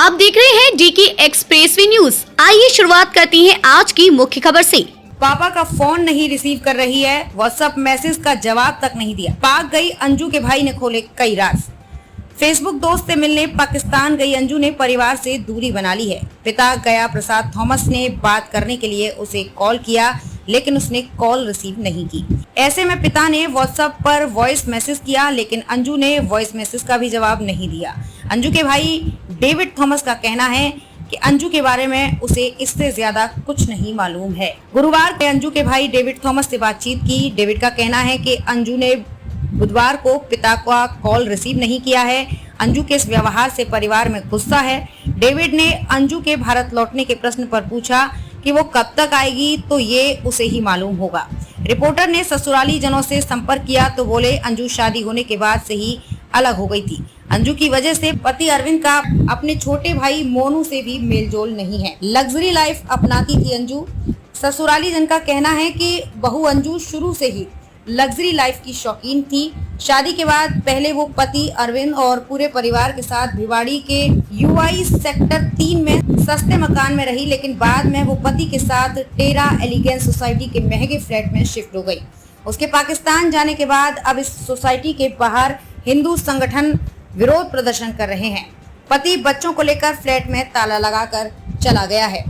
आप देख रहे हैं डीके एक्सप्रेसवे न्यूज। आइए शुरुआत करती हैं आज की मुख्य खबर से। पापा का फोन नहीं रिसीव कर रही है, व्हाट्सएप मैसेज का जवाब तक नहीं दिया। पाक गई अंजू के भाई ने खोले कई राज। फेसबुक दोस्त से मिलने पाकिस्तान गई अंजू ने परिवार से दूरी बना ली है। पिता गया प्रसाद थॉमस ने बात करने के लिए उसे कॉल किया, लेकिन उसने कॉल रिसीव नहीं की। ऐसे में पिता ने व्हाट्सएप पर वॉइस मैसेज किया, लेकिन अंजू ने वॉइस मैसेज का भी जवाब नहीं दिया। अंजू के भाई डेविड थॉमस का कहना है कि अंजू के बारे में उसे इससे ज्यादा कुछ नहीं मालूम है। गुरुवार को अंजू के भाई डेविड थॉमस से बातचीत की। डेविड का कहना है कि अंजू ने बुधवार को पिता का कॉल रिसीव नहीं किया है। अंजू के इस व्यवहार से परिवार में गुस्सा है। डेविड ने अंजू के भारत लौटने के प्रश्न पर पूछा कि वो कब तक आएगी, तो ये उसे ही मालूम होगा। रिपोर्टर ने ससुराली जनों से संपर्क किया तो बोले अंजू शादी होने के बाद से ही अलग हो गई थी। अंजू की वजह से पति अरविंद का अपने छोटे भाई मोनू से भी मेलजोल नहीं है। लग्जरी लाइफ अपनाती थी अंजू। ससुराली जन का कहना है कि बहू अंजू शुरू से ही लग्जरी लाइफ की शौकीन थी। शादी के बाद पहले वो पति अरविंद और पूरे परिवार के साथ भिवाड़ी के यूआई सेक्टर 3 में सस्ते मकान में रही, लेकिन बाद में वो पति के साथ टेरा एलिगेंस सोसाइटी के महंगे फ्लैट में शिफ्ट हो गई। उसके पाकिस्तान जाने के बाद अब इस सोसाइटी के बाहर हिंदू संगठन विरोध प्रदर्शन कर रहे हैं। पति बच्चों को लेकर फ्लैट में ताला लगाकर चला गया है।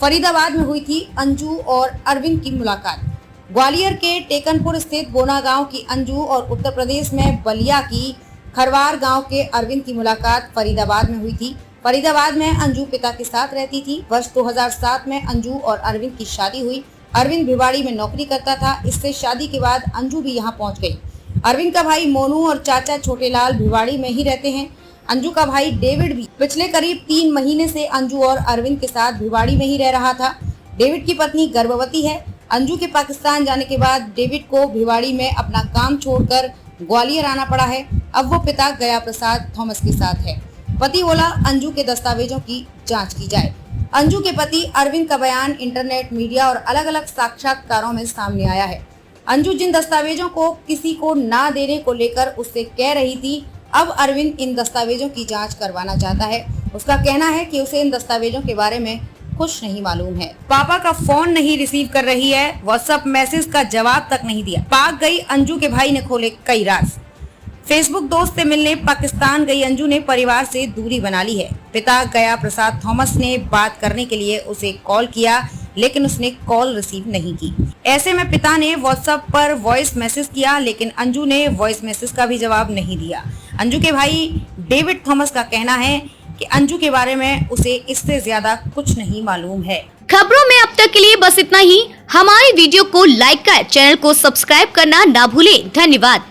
फरीदाबाद में हुई थी अंजू और अरविंद की मुलाकात। ग्वालियर के टेकनपुर स्थित बोना गांव की अंजू और उत्तर प्रदेश में बलिया की खरवार गांव के अरविंद की मुलाकात फरीदाबाद में हुई थी। फरीदाबाद में अंजू पिता के साथ रहती थी। वर्ष 2007 में अंजू और अरविंद की शादी हुई। अरविंद भिवाड़ी में नौकरी करता था। इससे शादी के बाद अंजू भी यहाँ पहुँच गई। अरविंद का भाई मोनू और चाचा छोटेलाल भिवाड़ी में ही रहते हैं। अंजू का भाई डेविड भी पिछले करीब 3 महीने से अंजू और अरविंद के साथ भिवाड़ी में ही रह रहा था। डेविड की पत्नी गर्भवती है। अंजू के पाकिस्तान जाने के बाद डेविड को भिवाड़ी में अपना काम छोड़कर ग्वालियर आना पड़ा है। अब वो पिता गया प्रसाद थॉमस के साथ है। पति बोला अंजू के दस्तावेजों की जांच की जाए। अंजू के पति अरविंद का बयान इंटरनेट, मीडिया और अलग अलग साक्षात्कारों में सामने आया है। अंजू जिन दस्तावेजों को किसी को ना देने को लेकर उससे कह रही थी, अब अरविंद इन दस्तावेजों की जांच करवाना चाहता है। उसका कहना है कि उसे इन दस्तावेजों के बारे में कुछ नहीं मालूम है। पापा का फोन नहीं रिसीव कर रही है, व्हाट्सएप मैसेज का जवाब तक नहीं दिया। पाक गई अंजू के भाई ने खोले कई राज। फेसबुक दोस्त से मिलने पाकिस्तान गई अंजू ने परिवार से दूरी बना ली है। पिता गया प्रसाद थॉमस ने बात करने के लिए उसे कॉल किया, लेकिन उसने कॉल रिसीव नहीं की। ऐसे में पिता ने व्हाट्सएप पर वॉइस मैसेज किया, लेकिन अंजू ने वॉइस मैसेज का भी जवाब नहीं दिया। अंजू के भाई डेविड थॉमस का कहना है कि अंजू के बारे में उसे इससे ज्यादा कुछ नहीं मालूम है। खबरों में अब तक के लिए बस इतना ही। हमारी वीडियो को लाइक कर चैनल को सब्सक्राइब करना ना भूलें। धन्यवाद।